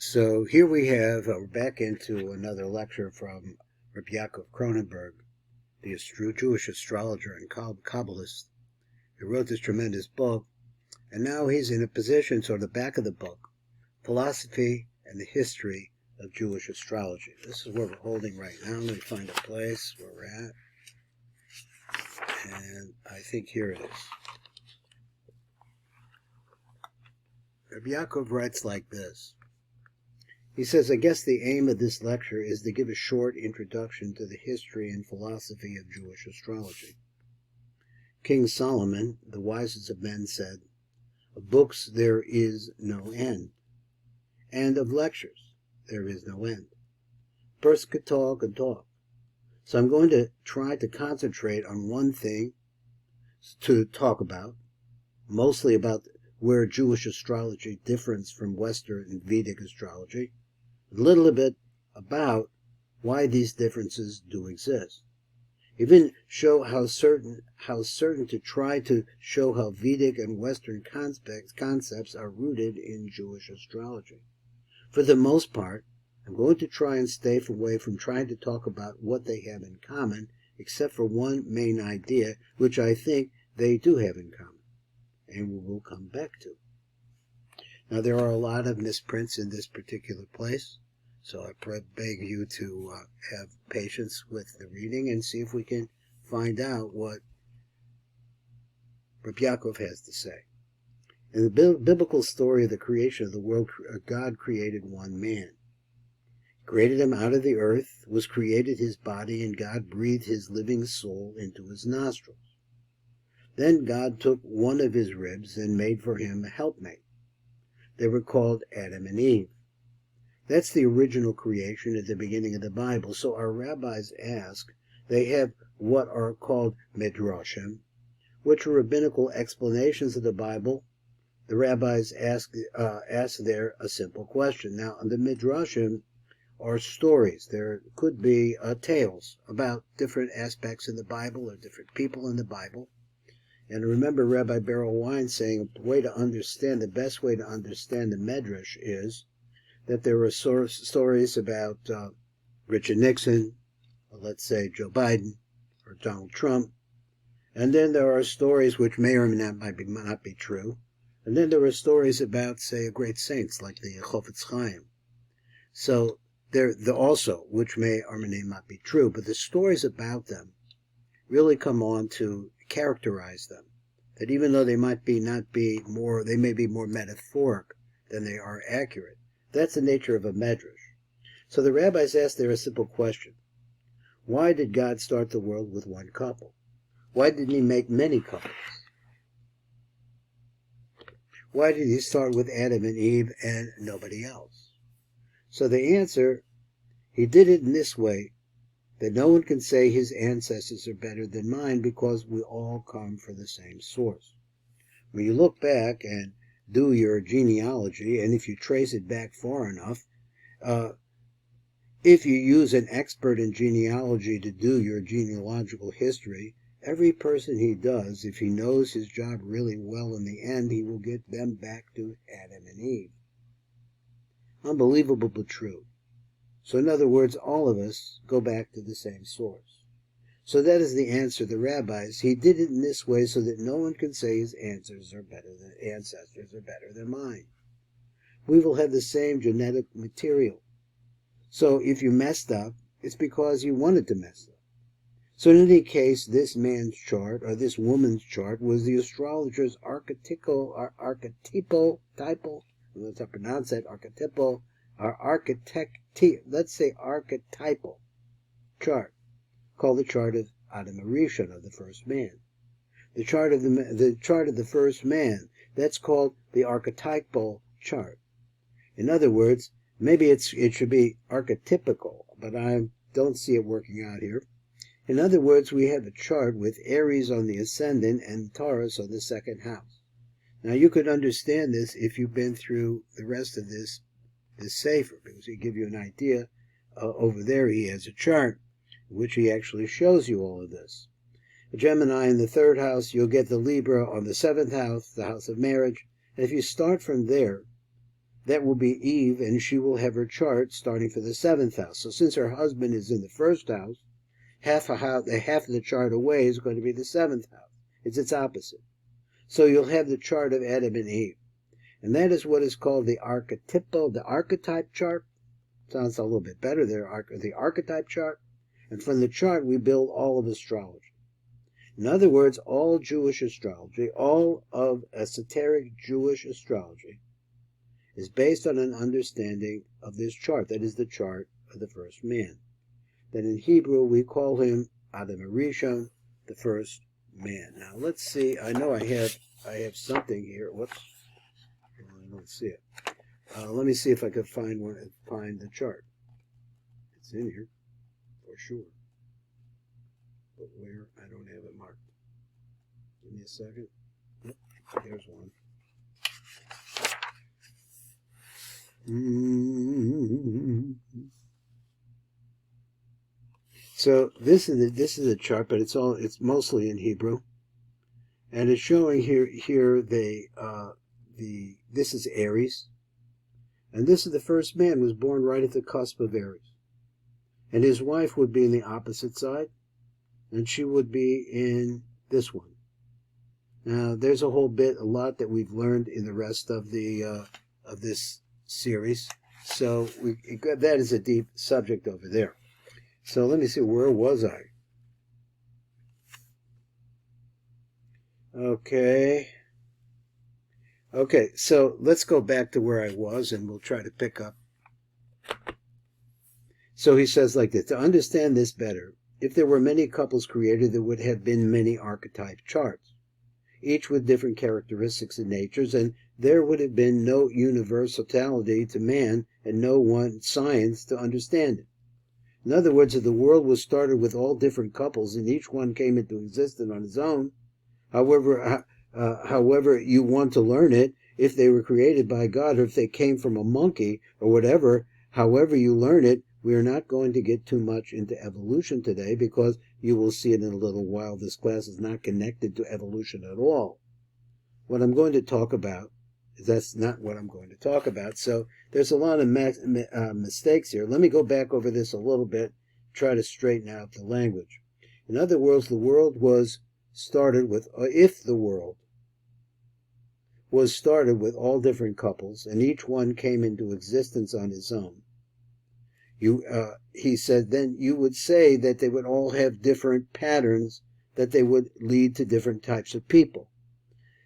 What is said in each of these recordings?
So here we have, we're back into another lecture from Rabbi YAAKOV KRONENBERG, the Jewish astrologer and Kabbalist, who wrote this tremendous book, and now he's in a position, so the back of the book, Philosophy and the History of Jewish Astrology. This is where we're holding right now. Let me find a place where we're at, and I think here it is. Rabbi YAAKOV writes like this. He says, I guess the aim of this lecture is to give a short introduction to the history and philosophy of Jewish astrology. King Solomon, the wisest of men, said, of books there is no end, and of lectures there is no end. A person could talk and talk. So I'm going to try to concentrate on one thing to talk about, mostly about where Jewish astrology differs from Western and Vedic astrology, a little bit about why these differences do exist. Even show how certain to try to show how Vedic and Western concepts are rooted in Jewish astrology. For the most part, I'm going to try and stay away from trying to talk about what they have in common, except for one main idea, which I think they do have in common, and we will come back to. Now, there are a lot of misprints in this particular place, so I beg you to have patience with the reading and see if we can find out what Rabbi YAAKOV has to say. In the biblical story of the creation of the world, God created one man. He created him out of the earth, was created his body, and God breathed his living soul into his nostrils. Then God took one of his ribs and made for him a helpmate. They were called Adam and Eve. That's the original creation at the beginning of the Bible. So our rabbis ask, they have what are called midrashim, which are rabbinical explanations of the Bible. The rabbis ask there a simple question. Now, the midrashim are stories. There could be tales about different aspects in the Bible or different people in the Bible. And remember Rabbi Beryl Wine saying the best way to understand the Medrash is that there are stories about Richard Nixon, or let's say Joe Biden, or Donald Trump. And then there are stories which may or may not be true. And then there are stories about, say, great saints like the Chofetz Chaim. So they're also, which may or may not be true, but the stories about them really come on to characterize them, that even though they may be more metaphoric than they are accurate. That's the nature of a medrash. So the rabbis asked there a simple question. Why did God start the world with one couple? Why didn't he make many couples? Why did he start with Adam and Eve and nobody else? So the answer, he did it in this way, that no one can say his ancestors are better than mine because we all come from the same source. When you look back and do your genealogy, and if you trace it back far enough, if you use an expert in genealogy to do your genealogical history, every person he does, if he knows his job really well in the end, he will get them back to Adam and Eve. Unbelievable but true. So in other words, all of us go back to the same source. So that is the answer of the rabbis. He did it in this way so that no one can say his ancestors are better than mine. We will have the same genetic material. So if you messed up, it's because you wanted to mess up. So in any case, this man's chart or this woman's chart was the astrologer's archetypal, let's pronounce that, archetypal chart, called the chart of Adam Arishon, of the first man. The chart of the first man, that's called the archetypal chart. In other words, maybe it should be archetypical, but I don't see it working out here. In other words, we have a chart with Aries on the ascendant and Taurus on the second house. Now you could understand this if you've been through the rest of this Sefer, because he give you an idea. Over there he has a chart in which he actually shows you all of this. A Gemini in the third house, you'll get the Libra on the seventh house, the house of marriage. And if you start from there, that will be Eve, and she will have her chart starting for the 7th house. So since her husband is in the 1st house, half of the chart away is going to be the 7th house. It's its opposite. So you'll have the chart of Adam and Eve. And that is what is called the archetype chart. Sounds a little bit better there, the archetype chart. And from the chart, we build all of astrology. In other words, all Jewish astrology, all of esoteric Jewish astrology, is based on an understanding of this chart. That is the chart of the first man. That in Hebrew, we call him Adam Arishon, the first man. Now, let's see. I know I have something here. Whoops. I don't see it. Let me see if I could find the chart. It's in here, for sure. But where? I don't have it marked. Give me a second. Yep, there's one. So this is the chart, but it's mostly in Hebrew, and it's showing here this is Aries, and this is the first man was born right at the cusp of Aries, and his wife would be in the opposite side, and she would be in this one. Now there's a lot that we've learned in the rest of this series, so that is a deep subject over there. So let me see, where was I? Okay, so let's go back to where I was, and we'll try to pick up. So he says like this: to understand this better, if there were many couples created, there would have been many archetype charts, each with different characteristics and natures, and there would have been no universality to man and no one science to understand it. In other words, if the world was started with all different couples and each one came into existence on its own, however you want to learn it, if they were created by God or if they came from a monkey or whatever, however you learn it, we are not going to get too much into evolution today, because you will see it in a little while. This class is not connected to evolution at all. What I'm going to talk about, that's not what I'm going to talk about. So there's a lot of mistakes here. Let me go back over this a little bit, try to straighten out the language. In other words, the world was started with, if the world was started with all different couples, and each one came into existence on his own, he said, then you would say that they would all have different patterns, that they would lead to different types of people.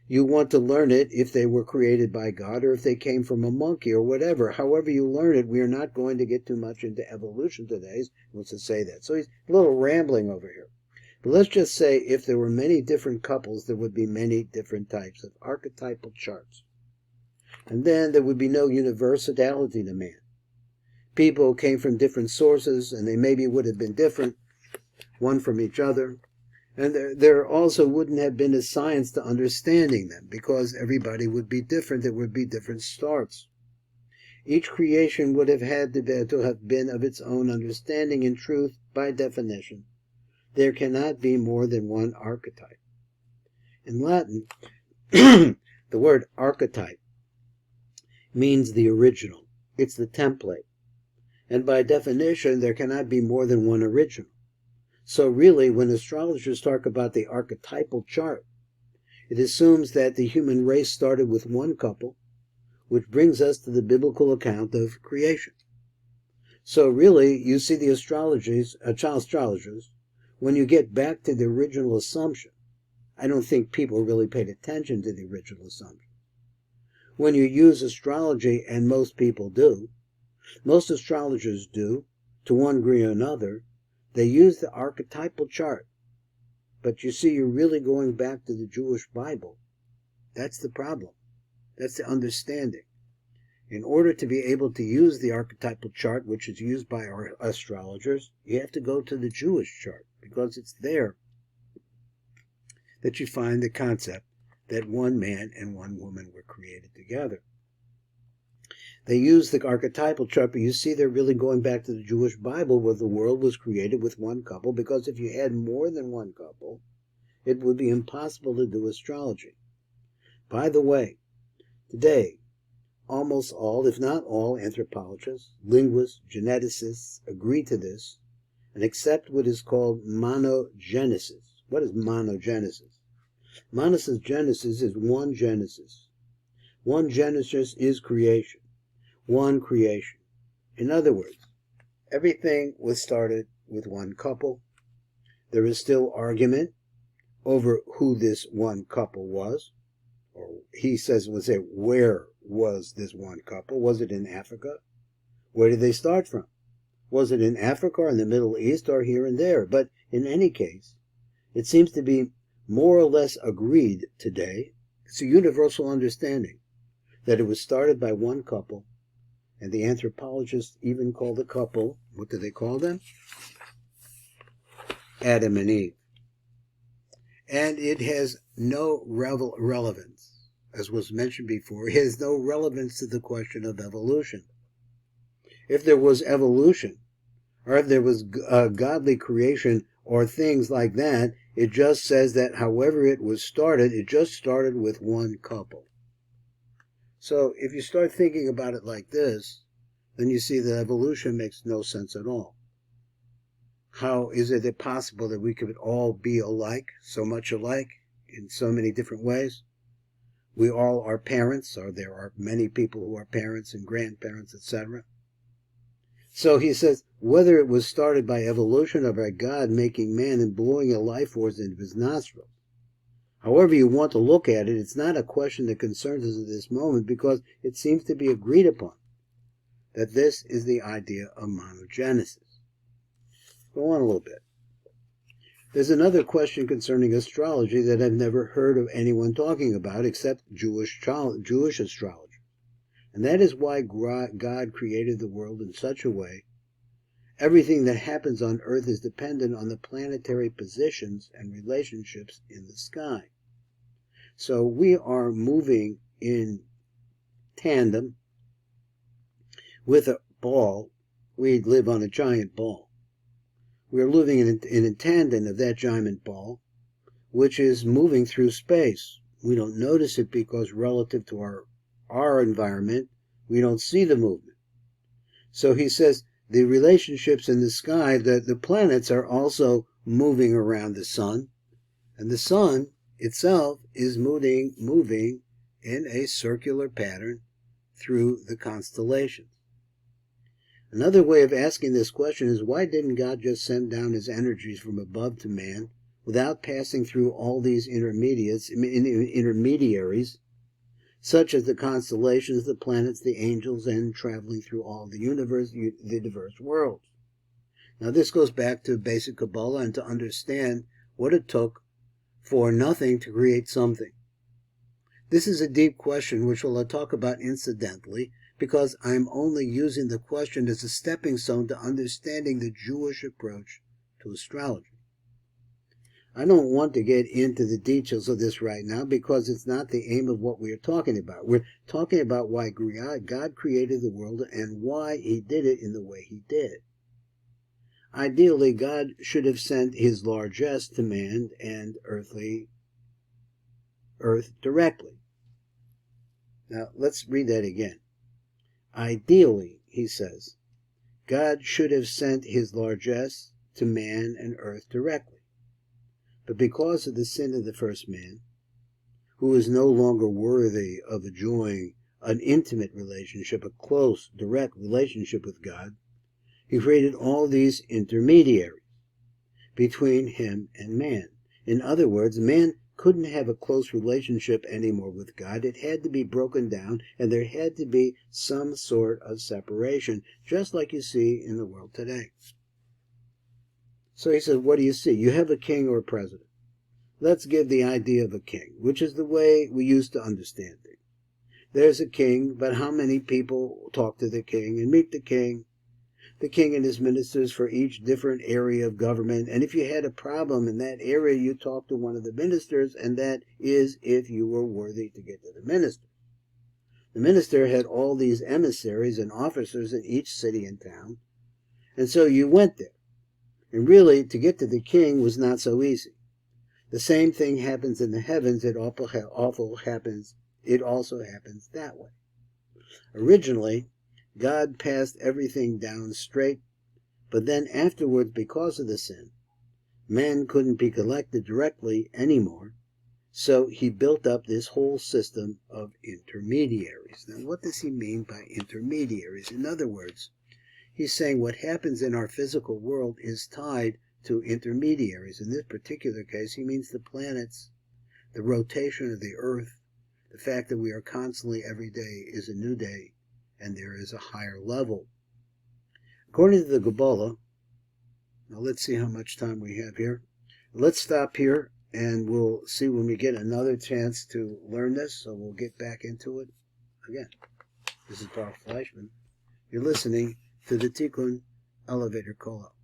You want to learn it if they were created by God or if they came from a monkey or whatever. However you learn it, we are not going to get too much into evolution today. He wants to say that. So he's a little rambling over here. But let's just say if there were many different couples, there would be many different types of archetypal charts. And then there would be no universality to man. People came from different sources, and they maybe would have been different, one from each other. And there also wouldn't have been a science to understanding them, because everybody would be different. There would be different starts. Each creation would have had to have been of its own understanding. In truth, by definition, there cannot be more than one archetype. In Latin, the word archetype means the original. It's the template. And by definition, there cannot be more than one original. So really, when astrologers talk about the archetypal chart, it assumes that the human race started with one couple, which brings us to the biblical account of creation. So really, you see the astrologers, when you get back to the original assumption, I don't think people really paid attention to the original assumption. When you use astrology, and most people do, most astrologers do, to one degree or another, they use the archetypal chart. But you see, you're really going back to the Jewish Bible. That's the problem. That's the understanding. In order to be able to use the archetypal chart, which is used by our astrologers, you have to go to the Jewish chart, because it's there that you find the concept that one man and one woman were created together. They use the archetypal chart, but you see they're really going back to the Jewish Bible, where the world was created with one couple, because if you had more than one couple, it would be impossible to do astrology. By the way, today, almost all, if not all, anthropologists, linguists, geneticists agree to this and accept what is called monogenesis. What is monogenesis? Monogenesis is one Genesis. One Genesis is creation. One creation. In other words, everything was started with one couple. There is still argument over who this one couple was. Or he says, where was this one couple? Was it in Africa? Where did they start from? Was it in Africa or in the Middle East or here and there? But in any case, it seems to be more or less agreed today. It's a universal understanding that it was started by one couple, and the anthropologists even call the couple, what do they call them? Adam and Eve. And it has no relevance, as was mentioned before, it has no relevance to the question of evolution. If there was evolution, or if there was godly creation, or things like that, it just says that however it was started, it just started with one couple. So if you start thinking about it like this, then you see that evolution makes no sense at all. How is it possible that we could all be alike, so much alike, in so many different ways? We all are parents, or there are many people who are parents and grandparents, etc. So he says, whether it was started by evolution or by God making man and blowing a life force into his nostrils, however you want to look at it, it's not a question that concerns us at this moment, because it seems to be agreed upon that this is the idea of monogenesis. Go on a little bit. There's another question concerning astrology that I've never heard of anyone talking about except Jewish astrology. And that is why God created the world in such a way. Everything that happens on earth is dependent on the planetary positions and relationships in the sky. So we are moving in tandem with a ball. We live on a giant ball. We are living in a tandem of that giant ball, which is moving through space. We don't notice it because relative to our environment, we don't see the movement. So he says the relationships in the sky, the planets are also moving around the sun, and the sun itself is moving in a circular pattern through the constellations. Another way of asking this question is, why didn't God just send down his energies from above to man without passing through all these intermediaries, such as the constellations, the planets, the angels, and traveling through all the universe, the diverse worlds? Now this goes back to basic Kabbalah and to understand what it took for nothing to create something. This is a deep question which we'll talk about incidentally, because I'm only using the question as a stepping stone to understanding the Jewish approach to astrology. I don't want to get into the details of this right now because it's not the aim of what we are talking about. We're talking about why God created the world and why he did it in the way he did. Ideally, God should have sent his largesse to man and earth directly. Now, let's read that again. Ideally, he says, God should have sent his largesse to man and earth directly. But because of the sin of the first man, who is no longer worthy of enjoying an intimate relationship, a close, direct relationship with God, he created all these intermediaries between him and man. In other words, man couldn't have a close relationship anymore with God. It had to be broken down, and there had to be some sort of separation, just like you see in the world today. So he said, what do you see? You have a king or a president. Let's give the idea of a king, which is the way we used to understand things. There's a king, but how many people talk to the king and meet the king? The king and his ministers for each different area of government. And if you had a problem in that area, you talk to one of the ministers, and that is if you were worthy to get to the minister. The minister had all these emissaries and officers in each city and town, and so you went there. And really, to get to the king was not so easy. The same thing happens in the heavens. It also happens that way. Originally, God passed everything down straight, but then afterwards, because of the sin, man couldn't be collected directly anymore, so he built up this whole system of intermediaries. Now, what does he mean by intermediaries? In other words, he's saying what happens in our physical world is tied to intermediaries. In this particular case, he means the planets, the rotation of the earth, the fact that we are constantly, every day is a new day, and there is a higher level. According to the Kabbalah, now let's see how much time we have here. Let's stop here, and we'll see when we get another chance to learn this, so we'll get back into it again. This is Baruch Fleischman. You're listening to the Tikkun Elevator Call-Up.